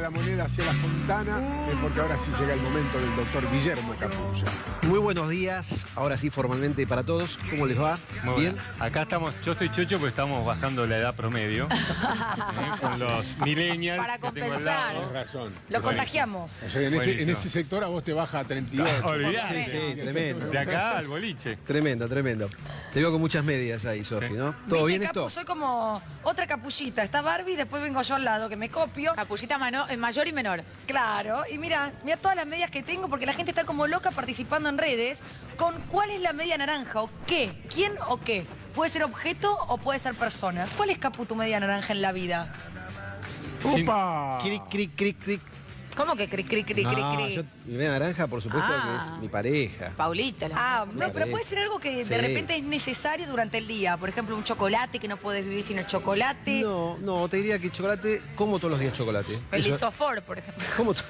la Moneda hacia la Fontana, es porque ahora sí llega el momento del doctor Guillermo Capulla. Muy buenos días, ahora sí formalmente para todos. ¿Cómo les va? Muy ¿Bien? bien. Acá estamos, yo estoy chocho porque estamos bajando la edad promedio. Con los millennials. Para que tengo al compensar. lado. Tienes razón. Lo contagiamos. O sea, en Buenísimo. ese sector a vos te baja a 38. Olvidate. Sí, tremendo. De acá al boliche. Tremendo, tremendo. Te veo con muchas medias ahí, Sofi, Sí. ¿no? ¿Todo bien Capu, esto? soy como otra capullita. Está Barbie, después vengo yo al lado, que me copio. Capullita mayor y menor. Claro, y mira todas las medias que tengo, porque la gente está como loca participando en redes con cuál es la media naranja o qué, quién o qué. Puede ser objeto o puede ser persona. ¿Cuál es, Capu, tu media naranja en la vida? ¡Upa! Cric, cric, cric, cric. ¿Cómo que cri, cri, cri, No, cri, cri? mi media naranja, por supuesto, Ah. que es mi pareja. Paulita. Ah, no, Sí. pero puede ser algo que Sí. de repente es necesario durante el día. Por ejemplo, un chocolate, que no puedes vivir sin el chocolate. No, te diría que chocolate, como todos los días chocolate. El Eso- Lisofor, por ejemplo. ¿Cómo todos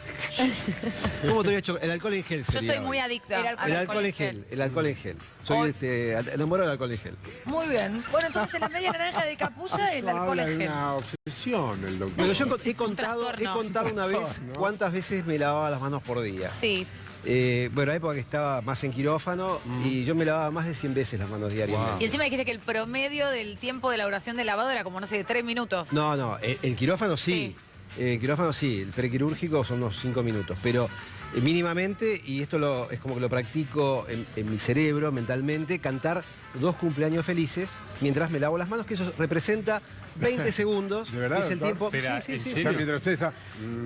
los días chocolate? El alcohol en gel Yo sería soy muy hoy. adicta El al El alcohol en gel, el alcohol en gel. Soy enamorado del alcohol en gel. Muy bien. Bueno, entonces en la media naranja de Capulla, el Eso alcohol habla en de gel. una obsesión el doctor. Pero yo he contado trastorno. una vez ¿no? cuántas veces me lavaba las manos por día. Sí. Bueno, la época que estaba más en quirófano y yo me lavaba más de 100 veces las manos diariamente. Y encima dijiste que el promedio del tiempo de la duración del lavado era como, no sé, 3 minutos. No, el quirófano sí. El quirófano sí, el prequirúrgico son unos 5 minutos, pero mínimamente, y esto es como que lo practico en mi cerebro, mentalmente, cantar 2 cumpleaños felices mientras me lavo las manos, que eso representa 20 segundos. ¿De verdad, Es el doctor? tiempo. Espera, sí, ¿en sí, O sí. sea, mientras usted está...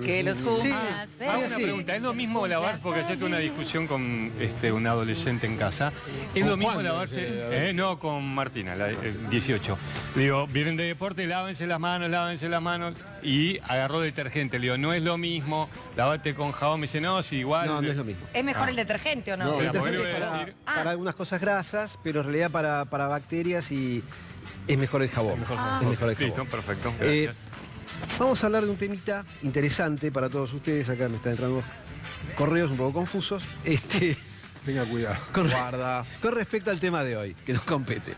Que los Sí. cumplas Hago una sí. pregunta, ¿es lo mismo lavar? Porque ayer tuve una discusión con un adolescente en casa. ¿Es ¿Con lo mismo cuándo? lavarse? No, con Martina, la 18. Le digo, vienen de deporte, lávense las manos. Y agarró detergente. Le digo, no es lo mismo, lavate con jabón. Me dice, no, sí, igual. No, no es lo mismo. ¿Es mejor el detergente o no? No, El Mira, porque detergente le es voy a para, decir- para algunas cosas grasas, pero en realidad para bacterias y es mejor el jabón. Es mejor el Listo, jabón. perfecto. Eh, Gracias. Vamos a hablar de un temita interesante para todos ustedes. Acá me están entrando correos un poco confusos. Tenga cuidado. Con respecto al tema de hoy, que nos compete.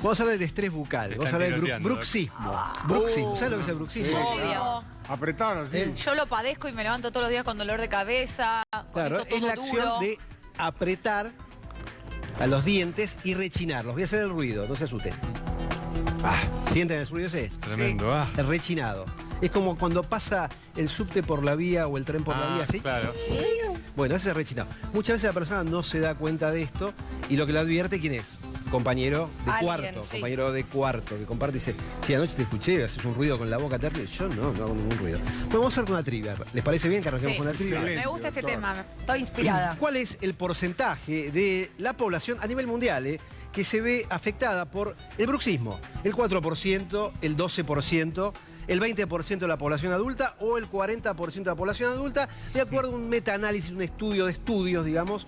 Vamos a hablar del estrés bucal. Te Vamos a están hablar del tiroteando, bruxismo. Bruxismo. ¿Sabes lo que es el bruxismo? Obvio. Apretaron, sí. Yo lo padezco y me levanto todos los días con dolor de cabeza. con Claro, esto es todo la acción duro. de apretar a los dientes y rechinarlos. Voy a hacer el ruido, no se asusten. ¿Sienten el ruido ese? Tremendo. Ah. El rechinado. Es como cuando pasa el subte por la vía o el tren por la vía, ¿sí? Claro. Bueno, ese es el rechinado. Muchas veces la persona no se da cuenta de esto y lo que lo advierte, ¿quién es? Compañero de Alguien, cuarto. sí. Compañero de cuarto que comparte y dice, si anoche te escuché, haces un ruido con la boca terrible. Yo no hago ningún ruido. Bueno, vamos a hacer con una trivia. ¿Les parece bien que arranquemos Sí. con la trivia? Excelente. Me gusta este doctor. tema. Estoy inspirada. ¿Cuál es el porcentaje de la población a nivel mundial que se ve afectada por el bruxismo? ¿El 4%, el 12%, el 20% de la población adulta o el 40% de la población adulta? De acuerdo a un metaanálisis, un estudio de estudios, digamos,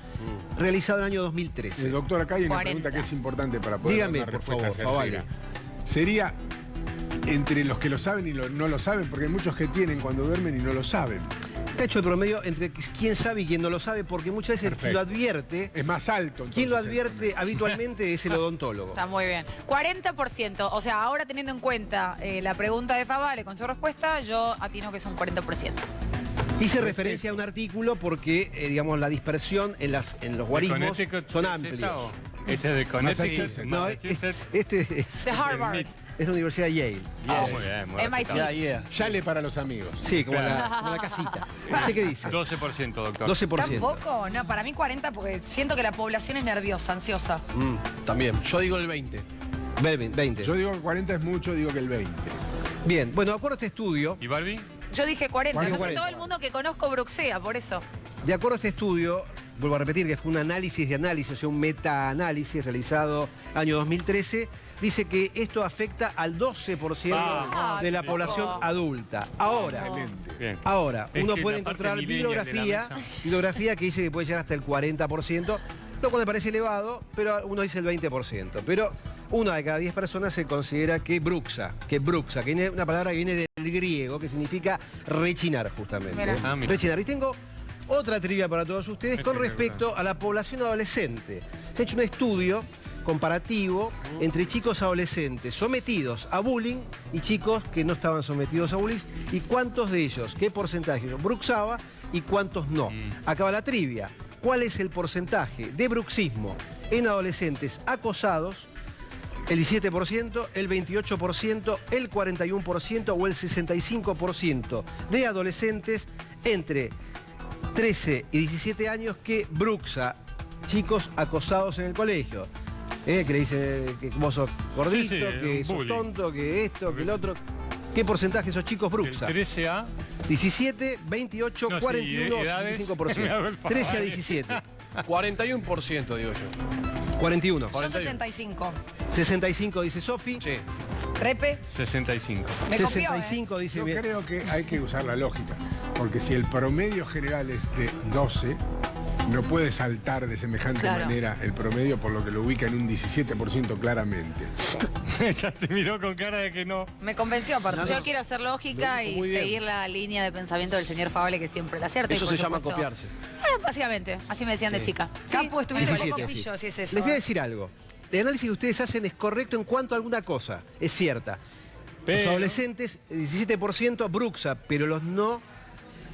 realizado en el año 2013. Doctor, acá hay una 40. pregunta que es importante para poder Dígame, dar una por respuesta favor, certera. Favale. Sería entre los que lo saben y no lo saben, porque hay muchos que tienen cuando duermen y no lo saben. Está hecho el promedio entre quién sabe y quién no lo sabe, porque muchas veces quien lo advierte, Es más alto. quien lo entonces, advierte habitualmente es el odontólogo. Está muy bien. 40%. O sea, ahora teniendo en cuenta la pregunta de Favale con su respuesta, yo atino que es un 40%. Hice referencia a un artículo porque, digamos, la dispersión en los guarismos ¿Connecticut son es amplios. esta o? Este es de Connecticut. Massachusetts. No, Massachusetts. este es De Harvard. la Universidad de Yale. Ah, muy bien, muy bien. MIT. Yale para los amigos. Sí, como Claro. la casita. ¿Usted qué dice? 12%, doctor. 12%. ¿Tampoco? No, para mí 40 porque siento que la población es nerviosa, ansiosa. También. Yo digo el 20. 20. Yo digo que 40 es mucho, digo que el 20. Bien, bueno, de acuerdo a este estudio, ¿Y Barbie? Yo dije 40. No sé, 40. todo el mundo que conozco bruxea, por eso. de acuerdo a este estudio, vuelvo a repetir que fue un análisis de análisis, o sea, un metaanálisis realizado año 2013, dice que esto afecta al 12% Ah, de la sí. población adulta. Ahora, Excelente. Bien. Ahora, Es uno que puede la parte encontrar millennial de la bibliografía que dice que puede llegar hasta el 40%, lo cual me parece elevado, pero uno dice el 20%. Pero una de cada 10 personas se considera que bruxa, que viene una palabra que viene del griego, que significa rechinar justamente. Mira. Ah, mira. Rechinar. Y tengo otra trivia para todos ustedes con Espectacular. respecto a la población adolescente. Se ha hecho un estudio comparativo entre chicos adolescentes sometidos a bullying y chicos que no estaban sometidos a bullying y cuántos de ellos, qué porcentaje bruxaba y cuántos no. Acaba la trivia. ¿Cuál es el porcentaje de bruxismo en adolescentes acosados? ¿El 17%, el 28%, el 41% o el 65% de adolescentes entre 13 y 17 años que bruxa chicos acosados en el colegio? Que le dicen que vos sos gordito, Sí, que sos bullying. tonto, que esto, que el otro. ¿Qué porcentaje de esos chicos bruxa? El 13 a... 17, 28, No, sí, 41, edades. 65%. 13 a 17. 41% digo yo. 41. Yo 65. 65 dice Sofi. Sí. Repe, 65. me copió, 65 dice Yo bien. creo que hay que usar la lógica, porque si el promedio general es de 12, no puede saltar de semejante Claro. manera el promedio, por lo que lo ubica en un 17% claramente. Ya te miró con cara de que no. Me convenció aparte. Yo quiero hacer lógica Lo dijo y muy bien. seguir la línea de pensamiento del señor Favale, que siempre la acierta. y Eso por se llama supuesto- copiarse. Básicamente, así me decían de chica. Capu, estuviste un 17, poco sí. pillo, si es eso. Les voy a ¿eh? decir algo. El análisis que ustedes hacen es correcto en cuanto a alguna cosa. Es cierta. Los Pero- adolescentes, el 17% bruxa, pero los no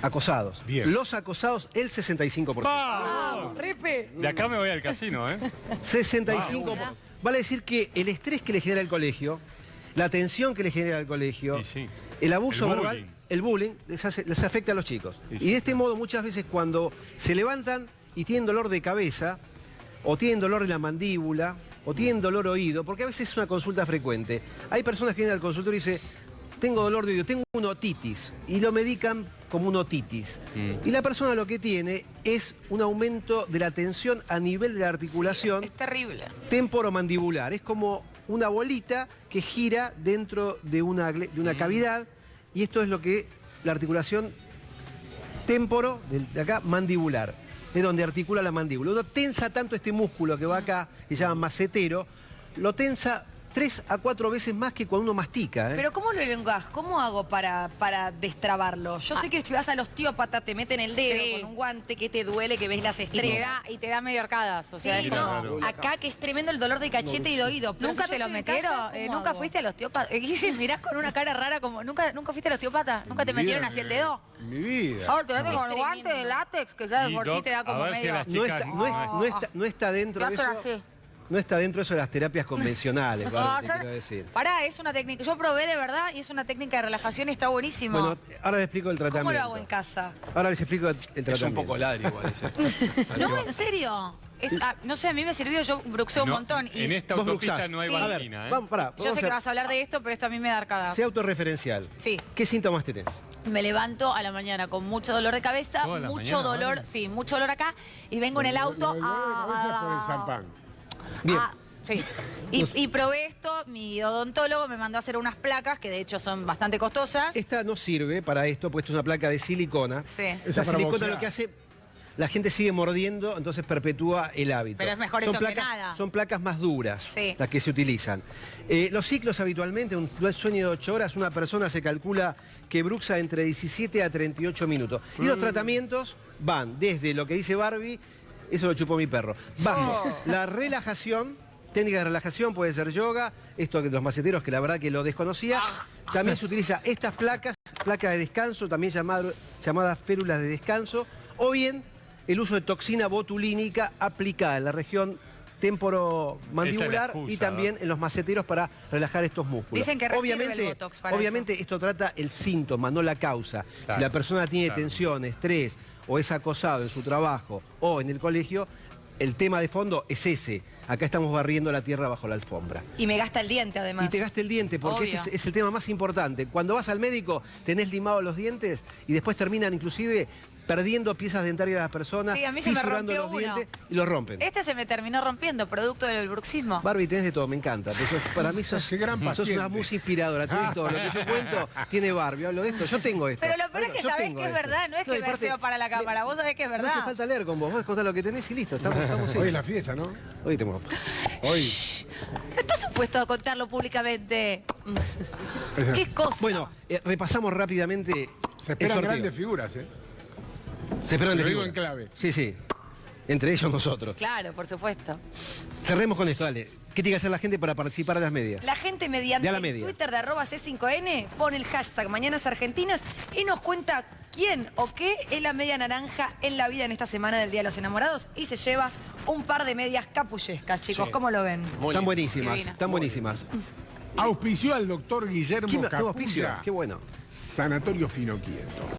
acosados. Bien. Los acosados, el 65%. ¡Vamos! Repe. De acá me voy al casino, ¿eh? 65%. Vale decir que el estrés que le genera el colegio, la tensión que le genera el colegio, Y sí. el abuso El verbal, bullying. el bullying, les afecta a los chicos. Sí, Y sí. de este modo, muchas veces cuando se levantan y tienen dolor de cabeza, o tienen dolor en la mandíbula, o tienen dolor oído, porque a veces es una consulta frecuente. Hay personas que vienen al consultorio y dicen, tengo dolor de oído, tengo una otitis, y lo medican como una otitis. Y la persona lo que tiene es un aumento de la tensión a nivel de la articulación Es terrible. temporomandibular. Es como una bolita que gira dentro de una cavidad, y esto es lo que la articulación temporo, de acá, mandibular. Es donde articula la mandíbula. Uno tensa tanto este músculo que va acá, que se llama macetero, lo tensa 3 a 4 veces más que cuando uno mastica. Pero ¿cómo lo elongás? ¿Cómo hago para destrabarlo? Yo sé que si vas al osteópata te meten el dedo Sí. con un guante que te duele, que ves las Y estrellas. te da medio arcadas. O sea, Sí, es no, como- acá que es tremendo el dolor de cachete y de oído. Pero ¿Nunca si yo te lo estoy en metieron? casa, ¿cómo ¿Nunca hago? fuiste al osteópata? Guille, mirás con una cara rara como... ¿Nunca fuiste al osteópata? ¿Nunca te En mi metieron vida, así el dedo? En mi vida. Ahora te metes No. con el guante de látex, que ya de Y, por sí Doc, te da a como ver si medio... las No chicas... no está dentro de Te eso. hacen así. No está dentro de eso de las terapias convencionales, Barbie, te quiero decir. Pará, es una técnica. Yo probé de verdad y es una técnica de relajación y está buenísimo. Bueno, ahora les explico el tratamiento. ¿Cómo lo hago en casa? Ahora les explico el tratamiento. Es un poco ladri igual ese. no, en serio. No sé, a mí me sirvió, yo bruxeo un No, montón. Y en esta Vos autopista bruxás. no hay Sí. A ver, banquina, ¿eh? vamos, pará. yo vamos sé que a- vas a hablar de esto, pero esto a mí me da arcadas. Sé autorreferencial. Sí. ¿Qué síntomas tenés? Me levanto a la mañana con mucho dolor de cabeza, Toda la mucho mañana, dolor, ¿vale? sí, mucho dolor acá, y vengo en el auto. El dolor de cabeza es por el champán. Bien. Sí. Y probé esto, mi odontólogo me mandó a hacer unas placas, que de hecho son bastante costosas. Esta no sirve para esto, pues esto es una placa de silicona. Sí. Esa La para silicona boxear. lo que hace, la gente sigue mordiendo, entonces perpetúa el hábito. Pero es mejor son eso que placas, nada. Son placas más duras Sí. las que se utilizan. Los ciclos habitualmente, un sueño de 8 horas, una persona se calcula que bruxa entre 17 a 38 minutos. Y los tratamientos van desde lo que dice Barbie, eso lo chupó mi perro, bajo la relajación. Técnica de relajación puede ser yoga, esto de los maceteros que la verdad que lo desconocía. También se utiliza estas placas de descanso, también llamadas férulas de descanso, o bien el uso de toxina botulínica aplicada en la región temporomandibular excusa, y también en los maceteros para relajar estos músculos. Dicen que resirve el Botox para obviamente esto trata el síntoma, no la causa. Claro, Si la persona tiene claro. tensión, estrés o es acosado en su trabajo o en el colegio, el tema de fondo es ese. Acá estamos barriendo la tierra bajo la alfombra. Y me gasta el diente además. Y te gasta el diente, porque Obvio. este es el tema más importante. Cuando vas al médico, tenés limados los dientes y después terminan inclusive perdiendo piezas dentarias de las personas, Sí, a mí se me fisurando rompió los uno. dientes y los rompen. Este se me terminó rompiendo, producto del bruxismo. Barbie, tenés de todo, me encanta. Para mí sos, Qué gran sos paciente. una musa inspiradora. Tenés todo. Lo que yo cuento tiene Barbie. Hablo de esto. Yo tengo esto. Pero lo peor es que yo sabés tengo que es esto. verdad, no es que y aparte, verseo para la cámara, vos sabés que es No hace verdad. falta leer con vos. Vos contás lo que tenés y listo. Estamos Hoy hechos. es la fiesta, ¿no? Hoy tenemos. Hoy. No estás supuesto a contarlo públicamente. ¿Qué cosa? Bueno, repasamos rápidamente. Se el esperan sorteo. grandes figuras, ¿eh? Se esperan Lo de digo figura. en clave. Sí, sí. Entre ellos nosotros. Claro, por supuesto. Cerremos con esto, dale. ¿Qué tiene que hacer la gente para participar de las medias? La gente mediante De a la el media. Twitter de @C5N pone el hashtag Mañanas Argentinas y nos cuenta quién o qué es la media naranja en la vida en esta semana del Día de los Enamorados y se lleva un par de medias capullescas, chicos. Sí. ¿Cómo lo ven? Muy Están lindo. buenísimas, Divina. están buenísimas. Auspició al doctor Guillermo ¿Quién me tuvo auspicio? Capulla, Qué bueno. Sanatorio Finoquieto.